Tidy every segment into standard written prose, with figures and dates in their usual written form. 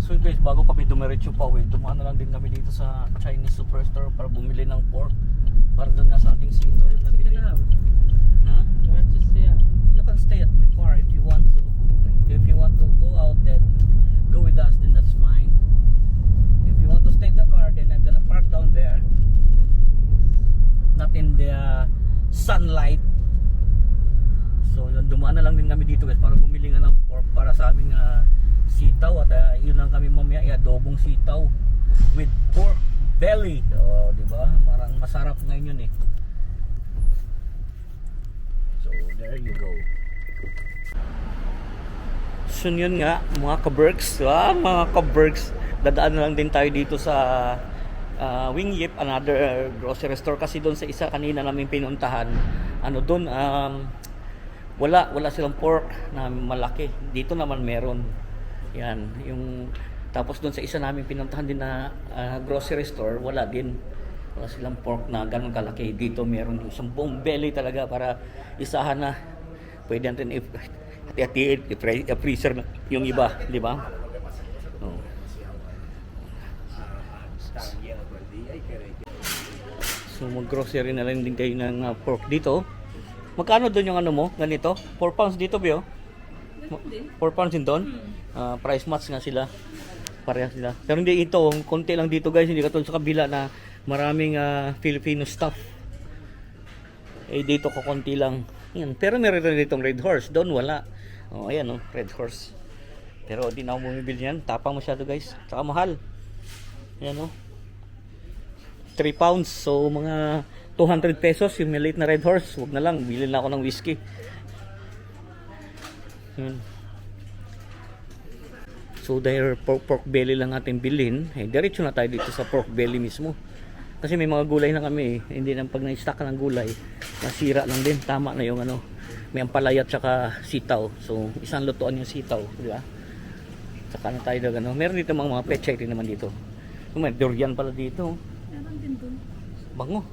So guys, bago kami dumiretso pa uwi, dumaan na lang din kami dito sa Chinese Superstore para bumili ng pork para doon nga sa ating sito na nabili. Huh? You can stay at the car if you want to. If you want to go out, then go with us, then that's fine. If you want to stay in the car, then I'm gonna park down there, not in the sunlight. So yun, dumaan na lang din kami dito guys para bumili nga ng pork para sa aming sitaw at yun lang kami mamaya, adobong sitaw with pork belly. Oh, di ba? Marang masarap ngayon yun eh. So there you go. So yun nga mga ka-Berks, mga ka-Berks, dadaan na lang din tayo dito sa Wing Yip, another grocery store kasi doon sa isa kanina namin pinuntahan, ano doon, wala silang pork na malaki. Dito naman meron. Yan, yung tapos doon sa isa namin pinuntahan din na grocery store, wala silang pork na ganun kalaki. Dito meron isang buong belly talaga para isahan na. Pwede natin i-freezer yung iba, di ba? Oh. So mag-grocery na lang din kayo ng pork dito. Magkano doon yung ano mo? Ganito? 4 pounds dito, Bio? 4 pounds din doon? Price match nga sila. Parehas sila. Pero hindi ito, konti lang dito guys. Hindi katulad sa kabila na maraming Filipino stuff. Eh dito ko konti lang. Yan. Pero meron rin ditong Red Horse. Doon wala. Oh, ayan oh, Red Horse. Pero di na ako bumibili yan. Tapang masyado guys. Saka mahal. Ayan oh. 3 pounds. So mga 200 pesos yung maliit na Red Horse. Huwag na lang. Bilhin na ako ng whiskey. Yun. So dahil pork belly lang natin bilhin, diretso na tayo dito sa pork belly mismo. Kasi may mga gulay na kami hindi na pag na-stock ng gulay, nasira lang din. Tama na yung ano, may ampalaya at saka sitaw. So isang lutuan yung sitaw, di ba? Saka na tayo daw ano. Meron dito mga pechay din naman dito. May durian pala dito. Meron din doon. Bango.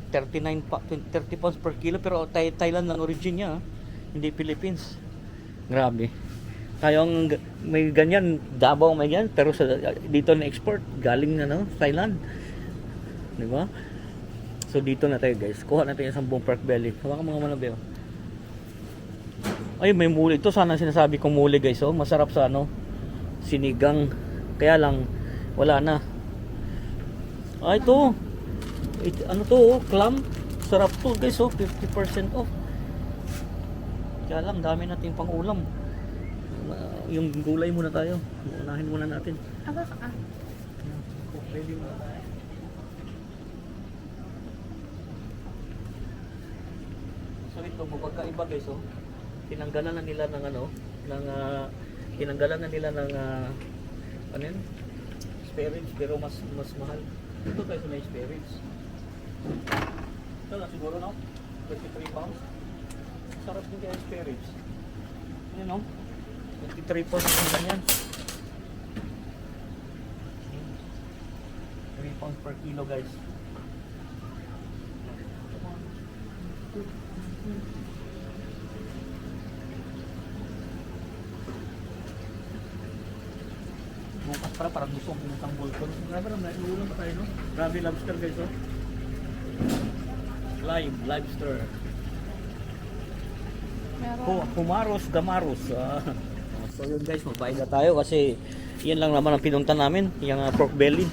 30 pounds per kilo pero Thailand lang origin niya, hindi Philippines. Grabe. Kayong may ganyan, Davao may ganyan, pero sa dito na export galing na no, Thailand. 'Di ba? So dito na tayo guys. Kuha natin isang buong pork belly. Hawakan mga manabeo. Ay, may muli ito. Sana sinasabi kong muli guys, oh. Masarap sa ano, sinigang. Kaya lang wala na. Ah, ito. Ano to, oh, clam. Sarap to guys, oh, 50% off. Kaya lang dami natin pang ulam. Yung gulay muna tayo. Unahin muna natin. Aba ka. Ready muna tayo. So ito, magkaiba guys, oh. Tinanggalan na nila ng ano, tinanggalan na nila ng ano yun? Spare ribs, pero mas mahal. Ito guys, may spare ribs. Ito lang siguro, no? 23 pounds. Sarap din kaya spare ribs. Yan, no? 23 pounds yung ganyan. 3 pounds per kilo guys. Bukas para parang gusto kong pumunta ng Bolton. Grabe naman, iulam pa tayo, no? Grabe lobster guys, oh. Live lobster. Humaros Gamaros. So yun guys, magbayad na tayo kasi yan lang naman ang pinunta namin, yung pork belly.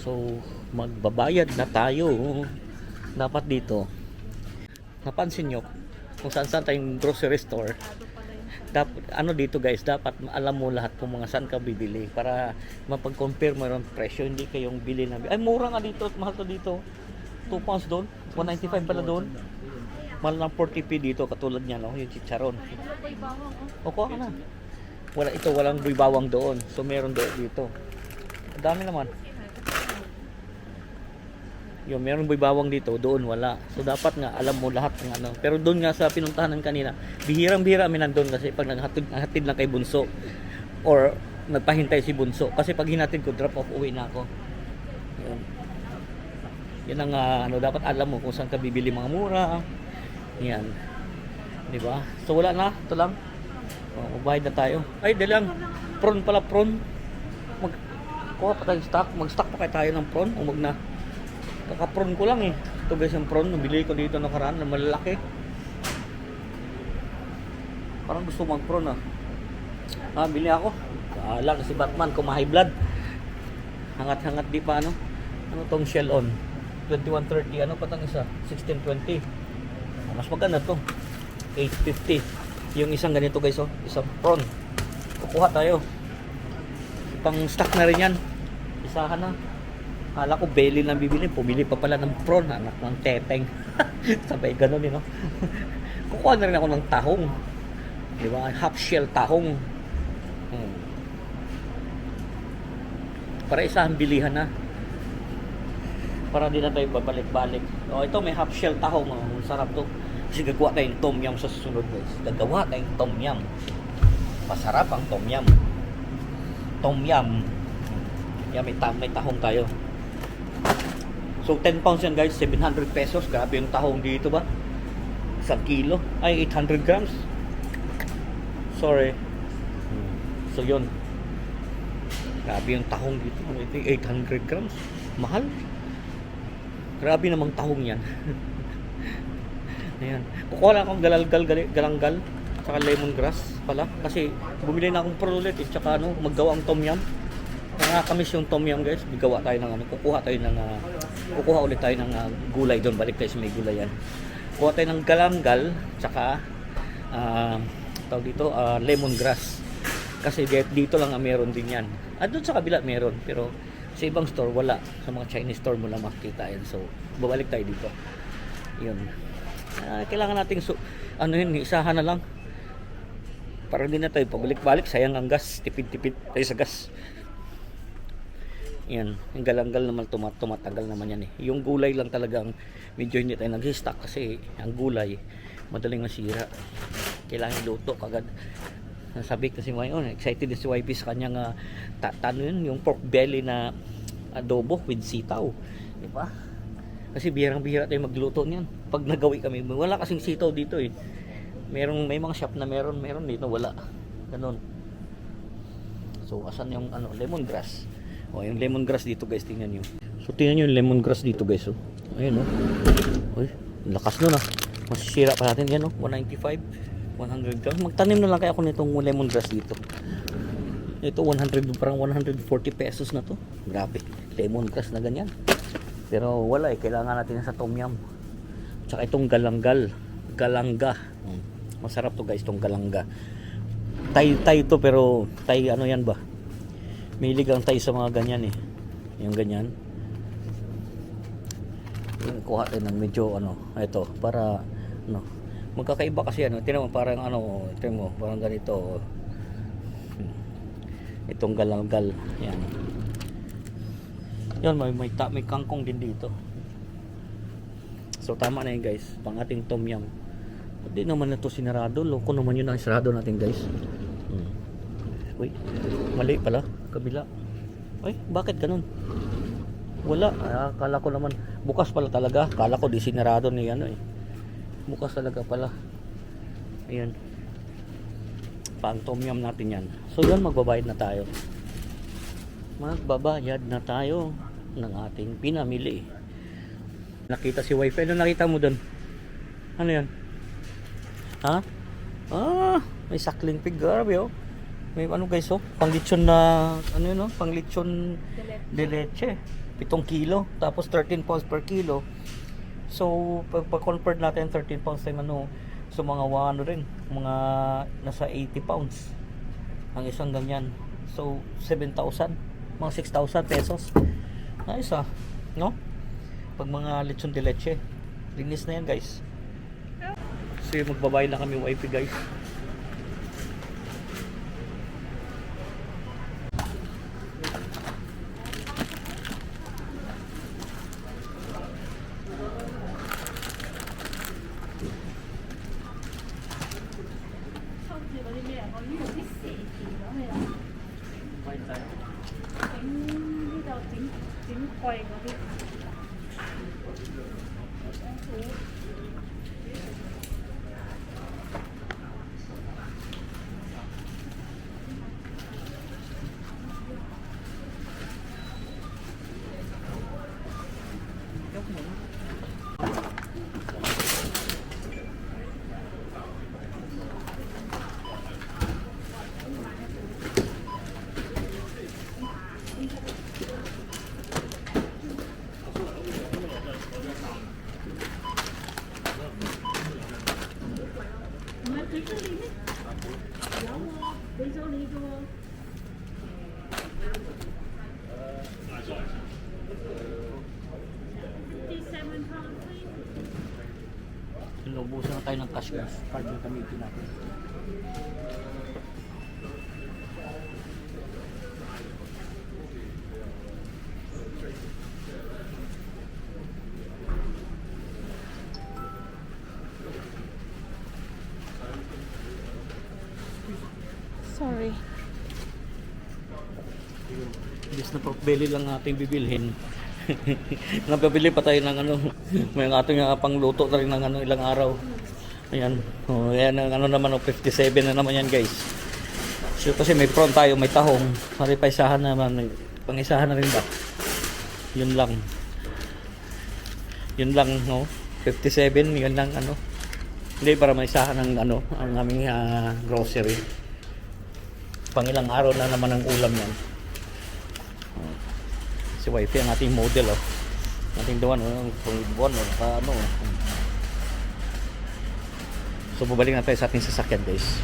So magbabayad na tayo. Dapat dito, napansin nyo kung saan tayong grocery store. Dapat, ano dito guys, dapat alam mo lahat kung mga saan ka bibili para mapag-compare mo yung presyo. Hindi kayong bili na ay mura nga dito at mahal to dito. 2 pounds doon, 195 pala doon. Mahal ng 40p dito katulad niya, no, yung chicharon. O kuha ka na. Wala ito, walang buy bawang doon. So meron doon dito. Ang dami naman. Yung meron buy bawang dito, doon wala. So dapat nga alam mo lahat ng ano. Pero doon nga sa pinuntahanan kanina, bihirang-bihira kami nandun kasi pag naghatid lang kay Bunso or nagpahintay si Bunso. Kasi pag hinatid ko, drop off, uwi na ako. Yun. Yan ang ano, dapat alam mo kung saan ka bibili mga mura. Yan. 'Di ba? So wala na, ito lang. Magbayad na tayo. Ay, dali lang. Prawn pala, prawn. Kuha pa tayong stock. Mag-stock pa kaya tayo ng prawn. O na. Kaka-prawn ko lang eh. Ito guys yung prawn. Nabili ko dito nakaraan na malalaki. Parang gusto mag-prawn ah. Bili ako. Kala kasi Batman, kumahay blood. Hangat-hangat di pa ano. Ano tong shell on? 2130. Ano pa tang isa? 1620. Mas maganda to. 850. Yung isang ganito guys isang prawn. Kukuha tayo. Pang stock na rin yan. Isahan na. Kala ko belly lang bibili. Pumili pa pala ng prawn. Anak ng teteng. Sabay ganun no. Kukuha na rin ako ng tahong. Di ba? Half shell tahong. Para isahan bilihan na. Para di na tayo babalik-balik. Ito may half shell tahong. Sarap to. Kasi gagawa tayong tom yum sa susunod guys. Gagawa tayong tom yum. Masarap ang tom yum. Tom yum. Yan, may tahong tayo. So 10 pounds yan guys, 700 pesos. Grabe yung tahong dito ba? 1 kilo. Ay, 800 grams. Sorry. So yun. Grabe yung tahong dito. 800 grams. Mahal. Grabe namang tahong yan. Ayan. Kukuha lang akong galanggal saka lemongrass pala kasi bumili na akong prawn ulit tsaka maggawa ang tom yum. Nakakamiss yung tom yum guys. Bigawa tayo ng kukuha ulit tayo ng gulay doon. Balik tayo sa may gulay yan. Kuha tayo ng galanggal tsaka tawag dito lemongrass. Kasi dito lang meron din yan. Doon sa kabila meron pero sa ibang store wala. Sa mga Chinese store mo lang makikita yan. So babalik tayo dito. Yun. Kailangan nating isahan na lang para hindi na tayo pabalik-balik, sayang ang gas, tipid-tipid tayo sa gas. Yan, yung galanggal naman tumatagal naman yan yung gulay lang talagang medyo hindi tayo nag-stock kasi ang gulay madaling masira, kailangan iluto kagad. Sabi kasi ngayon excited din si YP sa kanyang yung pork belly na adobo with sitaw, di ba? Kasi bihirang-bihira tayo magluto niyan. Pag nagawi kami, wala kasing sitaw dito may mga shop na meron dito wala. Ganun. So asan yung lemongrass? Yung lemongrass dito guys, tingnan niyo. So tingnan niyo yung lemongrass dito guys, Ayun Uy, lakas nun Masisira pa natin yan 195, 100 grams. Magtanim na lang kaya ako nitong lemongrass dito. Ito parang 140 pesos na to. Grabe. Lemongrass na ganyan. Pero wala kailangan natin sa tom yum. Tsaka itong galangga. Masarap to guys, itong galangga. Tay to pero tay ano yan ba? Mahilig ang tay sa mga ganyan Yung ganyan. Yung kuha tayo ng medyo ito para magkakaiba kasi tingnan mo parang tingnan mo parang ganito. Itong galanggal. Yan. Yan, may kangkong din dito. So tama na yun guys, pang ating tom yum. Hindi naman na ito sinarado. Loko naman yun ang sarado natin guys. Uy, mali pala, kabila. Uy, bakit ganun? Wala, akala ko naman bukas pala talaga. Akala ko di sinarado ni bukas talaga pala. Ayan, pang tom yum natin yan. So yun, magbabayad na tayo. Magbabayad na tayo ng ating pinamili. Nakita si wifi. Ano nakita mo doon? Ano yan? Ha? May suckling pig. Grabe May guys pang lechon na pang lechon de leche. 7 kilo. Tapos 13 pounds per kilo. So pag-convert natin 13 pounds time so mga rin. Mga nasa 80 pounds. Ang isang ganyan. So 7,000. Mga 6,000 pesos. Nice no? Pag mga lechon de leche, linis na yan guys. So magbabayad na kami wifi guys. Inubusan na tayo ng cash guys. Card yung gamitin natin. Sorry. Imbis na pork belly lang ating bibilhin. Napabili pa tayo ng ano, may ating pangluto na rin ng ano, ilang araw. Ayan. Oh, ayan ang ano naman, 57 na naman yan guys. So kasi may prawn tayo, may tahong. Pari pa isahan naman, pangisahan na rin ba? Yun lang. Yun lang, no? 57, yun lang ano. Hindi para maisahan ng ano, ang aming grocery. Pangilang araw na naman ang ulam yan. Si wifey ang ating model ating doon buwan ano. So babalik na tayo sa ating sasakyan guys.